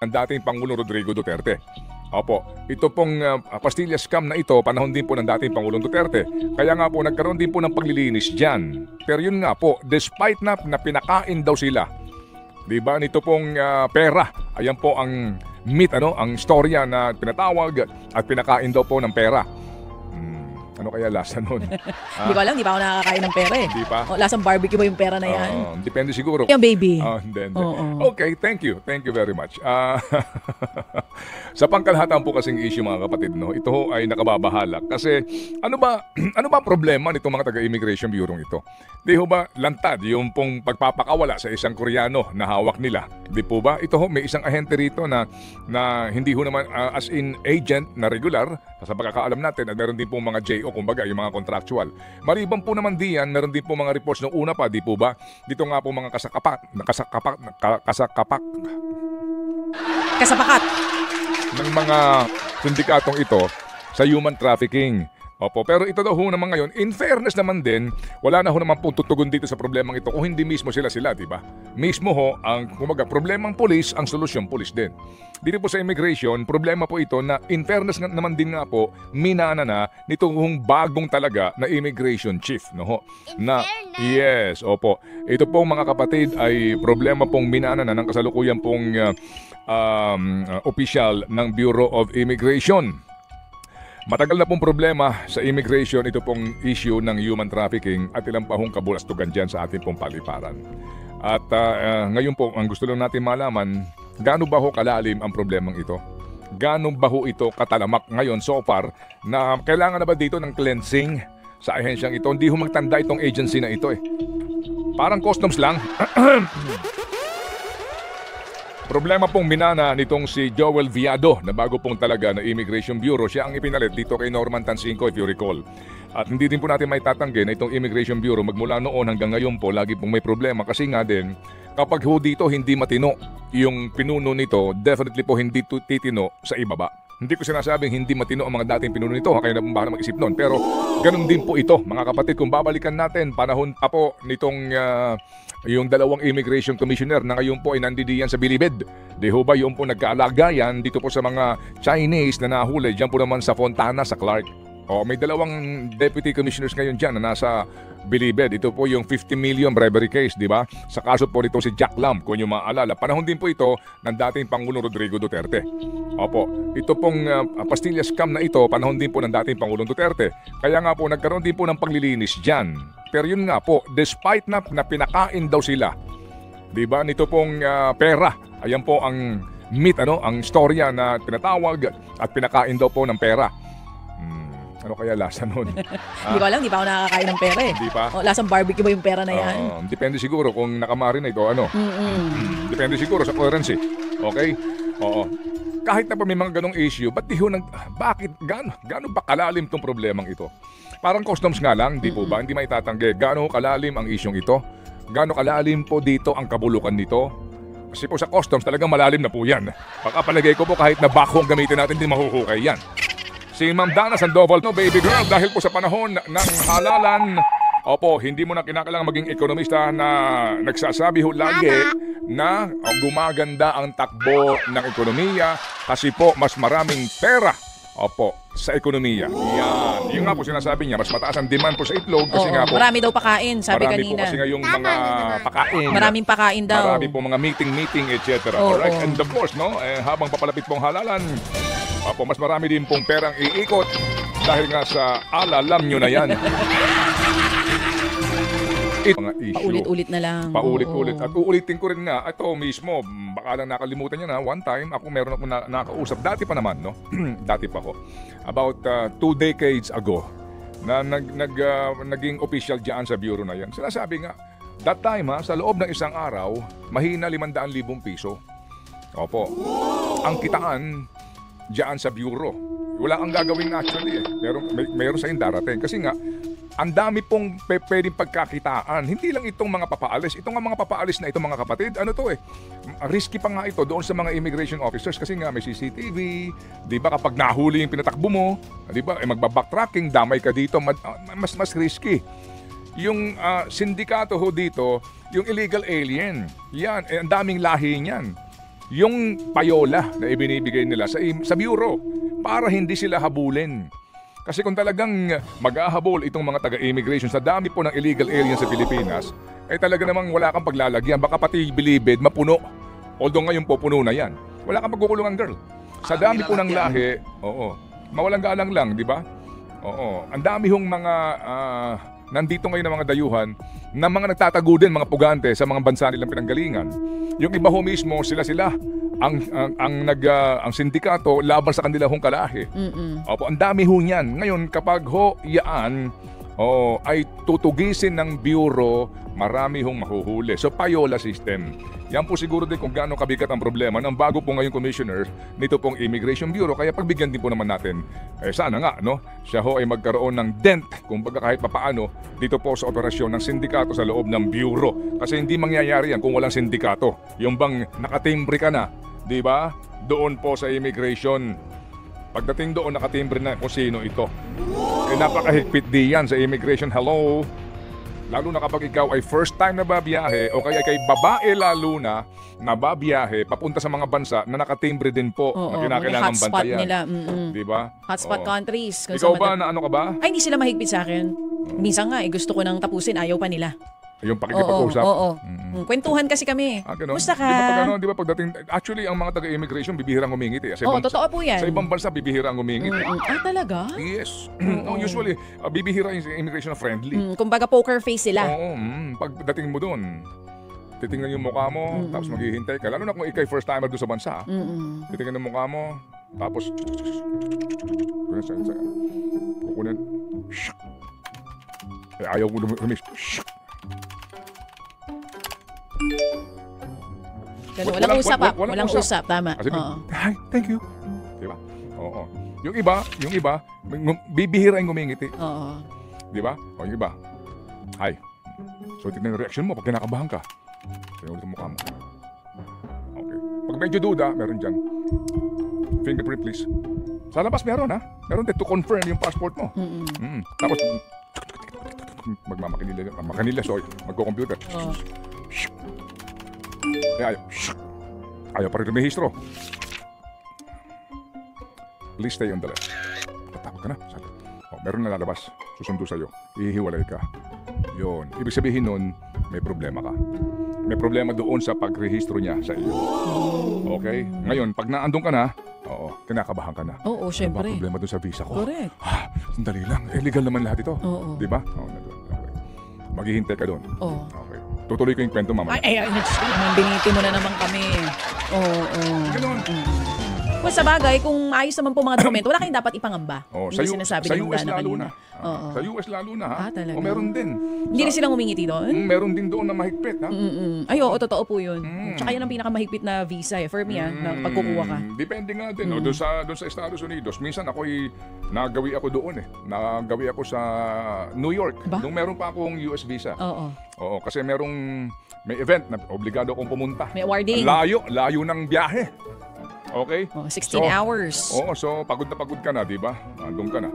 ang dating Pangulong Rodrigo Duterte. Opo, ito pong pastilla scam na ito, panahon din po ng dating Pangulong Duterte. Kaya nga po, nagkaroon din po ng paglilinis dyan. Pero yun nga po, despite na pinakain daw sila, di ba, nito pong pera, ayan po ang myth, ang storya na pinatawag at pinakain daw po ng pera. Ano kaya lasa nun? Hindi ko alam, di pa ako nakakain ng pera eh. Di pa? Lasang barbecue ba yung pera na yan? Depende siguro. Yung baby. Hindi. Okay, thank you. Thank you very much. Sa pangkalahatan po kasing issue mga kapatid, no, ito ay nakababahala. Kasi ano ba problema nitong mga taga-Immigration Bureau ito? Di ho ba lantad yung pong pagpapakawala sa isang Koreano na hawak nila? Di po ba? Ito ho, may isang ahente rito na hindi ho naman as in agent na regular. Sa pagkakaalam natin, at meron din po mga JO, kumbaga, yung mga contractual. Maliban po naman diyan, meron din po mga reports nung una pa, di po ba? Dito nga po mga Kasapakat ng mga sindikatong ito sa human trafficking. Opo, pero ito daw ho naman ngayon, in fairness naman din, wala na ho naman po tutugon dito sa problemang ito kung hindi mismo sila, di ba? Mismo ho, ang kumaga, problemang pulis, ang solusyon pulis din. Dito po sa immigration, problema po ito na in fairness naman din nga po, minana na nitong bagong talaga na immigration chief, no ho? Na, yes, opo. Ito pong mga kapatid ay problema pong minana na ng kasalukuyan pong opisyal ng Bureau of Immigration. Matagal na pong problema sa immigration ito pong issue ng human trafficking at ilang pahong kabulastugan dyan sa ating pong paliparan. At ngayon po, ang gusto lang natin malaman, gaano ba ho kalalim ang problemang ito? Gaano ba ho ito katalamak ngayon so far na kailangan na ba dito ng cleansing sa ahensyang ito? Hindi ho magtanda itong agency na ito eh. Parang customs lang. Problema pong minana nitong si Joel Viado na bago pong talaga na Immigration Bureau. Siya ang ipinalit dito kay Norman Tansinco if you recall. At hindi din po natin may tatanggi na itong Immigration Bureau magmula noon hanggang ngayon po lagi pong may problema kasi nga din kapag ho dito hindi matino yung pinuno nito, definitely po hindi titino sa ibaba. Hindi ko sinasabing hindi matino ang mga dating pinuno nito, kayo na pong bahala mag-isip nun. Pero ganun din po ito mga kapatid, kung babalikan natin panahon pa po nitong yung dalawang immigration commissioner na ngayon po ay nandidiyan sa Bilibid. Di ho ba yung po nagkaalagayan dito po sa mga Chinese na nahuli dyan po naman sa Fontana, sa Clark. May dalawang deputy commissioners ngayon dyan na nasa Bilibid. Ito po yung 50 million bribery case, di ba? Sa kaso po nito si Jack Lam, kung yung maaalala. Panahon din po ito ng dating Pangulong Rodrigo Duterte. Opo, ito pong pastilla scam na ito, panahon din po ng dating Pangulong Duterte. Kaya nga po, nagkaroon din po ng paglilinis dyan. Pero yun nga po, despite na pinakain daw sila, di ba, nito pong pera, ayan po ang myth, ang storya na pinatawag at pinakain daw po ng pera. Ano kaya lasa nun? Hindi ko alam, di pa ako nakakain ng pera eh. Di pa? Lasang barbecue ba yung pera na yan? Depende siguro kung nakamarinate o ano. Depende siguro sa currency. Okay? Oo. Kahit na pa may mga ganong issue, bakit gaano ba kalalim tong problemang ito? Parang customs nga lang, di po ba? Hindi maitatanggi. Gaano kalalim ang isyong ito? Gaano kalalim po dito ang kabulukan nito? Kasi po sa customs talagang malalim na po yan. Pagkapalagay ko po kahit na bako ang gamitin natin, di mahuhukay yan. Si Ma'am Dana Sandoval, no, baby girl, dahil po sa panahon ng halalan, opo, hindi mo na kinakailangan maging ekonomista na nagsasabi ho lagi na gumaganda ang takbo ng ekonomiya kasi po mas maraming pera, opo, sa ekonomiya. Yan. Yung nga po sinasabi niya, mas mataas ang demand po sa itlog kasi nga po. Marami daw pakain, sabi marami kanina. Po kasi nga yung mga pakain. Maraming pakain daw. Marami po mga meeting, etc. Alright, and of course, no, habang papalapit pong halalan, opo, mas marami din pong perang iikot dahil nga sa alam nyo na yan. Mga issue. Paulit-ulit na lang. Paulit-ulit. At uulitin ko rin nga, ito mismo, baka lang nakalimutan nyo na, one time, meron ako nakausap, dati pa naman, no? Dati pa ako. About 2 decades ago, na naging official dyan sa bureau na yan. Sinasabi nga, that time sa loob ng isang araw, mahina 500,000 piso. Opo. Ang kitaan, diyan sa bureau. Wala kang gagawin actually eh. Meron sa darating. Kasi nga, ang dami pong pwedeng pagkakitaan. Hindi lang itong mga papaalis. Itong mga papaalis na itong mga kapatid, ano to eh, risky pa nga ito doon sa mga immigration officers kasi nga may CCTV, di ba kapag nahuli yung pinatakbo mo, di ba, magbabacktracking, damay ka dito, mas risky. Yung sindikato ho dito, yung illegal alien, yan, ang daming lahi niyan. yung payola na ibinibigay nila sa bureau para hindi sila habulin. Kasi kung talagang mag-ahabol itong mga taga-immigration sa dami po ng illegal aliens sa Pilipinas, talaga namang wala kang paglalagyan. Baka pati bilibid, mapuno. Although ngayon po puno na yan. Wala kang pagkukulungan, girl. Sa dami po ng lahi, mawalang galang lang, di ba? Ang dami hong mga nandito ngayon ng mga dayuhan na mga nagtatago din, mga pugante sa mga bansa nilang pinanggalingan. Yung iba ho mismo, sila ang sindikato laban sa kanila hong kalahi. Opo, ang dami ho niyan. Ngayon, kapag ho yaan ay tutugisin ng bureau, marami hong mahuhuli. So, payola system. Yan po siguro din kung gaano kabigat ang problema ng bago po ngayong commissioner nito pong Immigration Bureau. Kaya pagbigyan din po naman natin, sana nga, no? Siya ho ay magkaroon ng dent, kumbaga kahit papaano, dito po sa operasyon ng sindikato sa loob ng bureau. Kasi hindi mangyayari yan kung walang sindikato. Yung bang nakatimbre ka na, di ba? Doon po sa immigration. Pagdating doon, nakatimbre na kung sino ito. Napakahigpit di yan sa immigration. Hello? Lalo na kapag ikaw ay first time na babiyahe o kaya kay babae lalo na babiyahe papunta sa mga bansa na nakatimbre din po na kinakailangan bantayan. Nila. Diba? Hotspot countries. Ikaw ba na ano ka ba? Ay, hindi sila mahigpit sa akin. Minsan nga, gusto ko nang tapusin, ayaw pa nila. Yung pakikipag-usap? Oo. Kwentuhan kasi kami. Gusto ka? Di ba pagdating, actually, ang mga taga-immigration, bibihirang humingiti. Totoo po yan. Sa ibang bansa, bibihirang humingiti. Talaga? Yes. Usually, bibihira yung immigration na friendly. Kumbaga poker face sila. Pagdating mo doon, titingnan yung mukha mo, tapos maghihintay ka. Lalo na kung ikay first timer doon sa bansa. Titingnan yung mukha mo, tapos kukunin. Ayaw mo lumis. Walang usap. Walang usap, tama. Kasi, hi, thank you. Diba? Oo. Yung iba, bibihira yung ngumingiti. Oo. Diba? O yung iba, hi. So, tignan yung reaction mo pag kinakabahan ka. Tignan ulit ang mukha mo. Okay. Pag medyo duda, meron dyan. Fingerprint, please. Sa labas meron, ha? Meron din to confirm yung passport mo. Tapos, magmakanila, so magko-computer. Ayaw pa rin remehistro. Please stay on the left. Tatawag ka na. Meron na lalabas. Susundo sa'yo. Ihiwalay ka. Yun. Ibig sabihin nun, may problema ka. May problema doon sa pagrehistro niya sa iyo. Okay? Ngayon, pag naandun ka na, kinakabahan ka na. Oo, syempre. May problema doon sa visa ko. Correct. Sandali lang. Legal naman lahat ito. Oo. Diba? Okay. Maghihintay ka doon. Oo. Okay. Tutuloy ko yung kwento mamaya. Ay, biniti mo na naman kami. Oo. Ganun. Well, sa bagay, kung ayos naman po mga dokumento, wala kayong dapat ipangamba. Sa US lalo kanina. na. Sa US lalo na, ha? Talaga. Meron din. Hindi rin silang humingiti doon? Meron din doon na mahigpit, ha? Ay, oo, totoo po yun. Tsaka yun ang pinakamahigpit na visa, for me, na pagkukuha ka. Depende nga din. Doon sa Estados Unidos, minsan ako'y nagawi ako doon Nagawi ako sa New York. Nung meron pa akong US visa. Oo, kasi may event na obligado akong pumunta. May awarding. Layo ng biyahe. Okay? 16 hours. So pagod ka na, di ba? Andun ka na.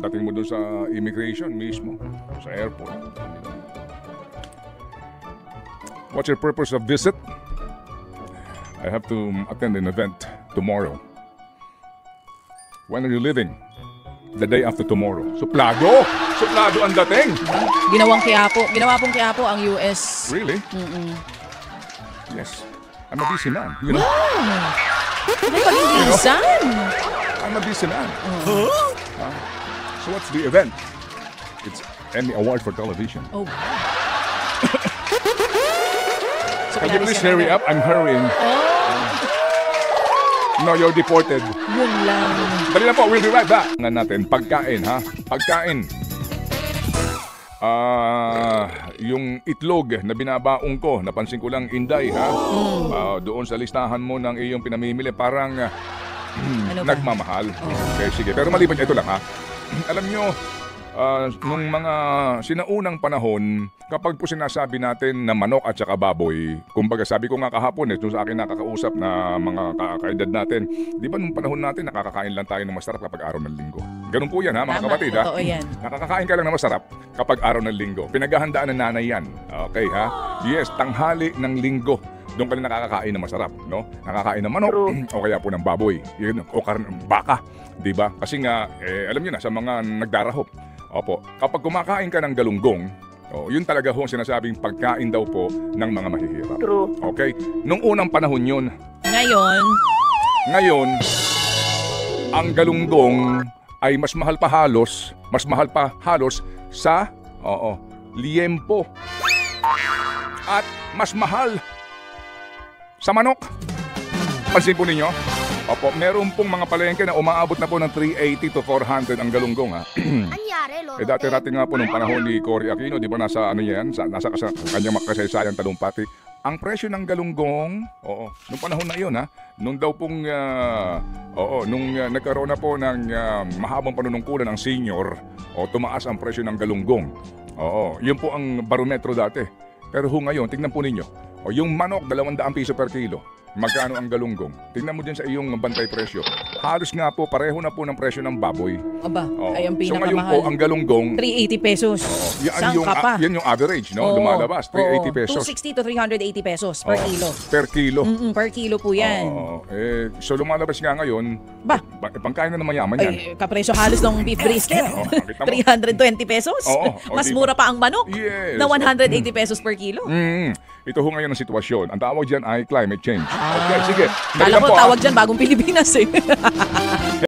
Dating mo doon sa immigration mismo, sa airport. What's your purpose of visit? I have to attend an event tomorrow. When are you leaving? The day after tomorrow. Suplado ang dating. Ginawa pong Quiapo ang US. Really? Yes. I'm a busy man, you know? May pag-ibisan. I'm a busy man. So what's the event? It's Emmy Award for Television. Oh. So, can you please hurry up? I'm hurrying. No, you're deported. Yun lang. Dali na po, we'll be right back. Nga natin, pagkain, ha? Pagkain. Yung itlog na binabaong ko, napansin ko lang, Inday, ha? Doon sa listahan mo ng iyong pinamimili, parang nagmamahal. Okay, sige. Pero maliban, ito lang, ha? Alam nyo, nung mga sinaunang panahon, kapag po sinasabi natin na manok at saka baboy, kumbaga sabi ko nga kahapon, nung sa akin nakakausap na mga kaedad natin, di ba nung panahon natin nakakakain lang tayo ng masarap kapag araw ng linggo? Ganun po yan, ha, mga kapatid, ha? Totoo yan. Nakakakain ka lang ng masarap kapag araw ng linggo. Pinaghahandaan ng nanay yan. Okay, ha? Yes, tanghali ng linggo. doon ka na nakakakain na masarap, no? Nakakain ng manok True. o kaya po ng baboy, yun, o baka, 'di ba? Kasi nga alam niyo na sa mga nagdarahop. Opo, kapag kumakain ka ng galunggong, yun talaga ho ang sinasabing pagkain daw po ng mga mahihirap. True. Okay? Nung unang panahon yun, Ngayon, ang galunggong ay mas mahal pa halos sa liempo. At mas mahal sa manok. Pansin po ninyo? Opo, meron pong mga palengke na umaabot na po ng 380 to 400 ang galunggong, ha. Anyari, Lolo. Dati nga po nung panahon ni Cory Aquino, di ba nasa nasa kanyang kasaysayan talumpati, ang presyo ng galunggong, nung panahon na yun, ha, nung daw pong, nagkaroon na po ng mahabang panunungkulan ng senior, tumaas ang presyo ng galunggong. Yun po ang barometro dati. Pero ngayon, tingnan po ninyo, yung manok, 200 piso per kilo. Magkano ang galunggong? Tingnan mo din sa iyong bantay presyo. Halos nga po, pareho na po ng presyo ng baboy. aba, ay ang So ngayon po, pinakamahal. ang galunggong, 380 pesos. yan yung average, no? Oo. Lumalabas, 380 Oo. pesos. 260 to 380 pesos per kilo. Per kilo. Per kilo po yan. So lumalabas nga ngayon, Ba? pangkain na ng mayaman yan. Ay, kapresyo halos ng beef brisket. Kita mo. 320 pesos. Mas diba? mura pa ang manok Yes. na 180 pesos per kilo. Ito ho ngayon ang sitwasyon. Ang tawag dyan ay climate change. Okay, sige. Kala ko Dali lang po, tawag dyan bagong Pilipinas eh.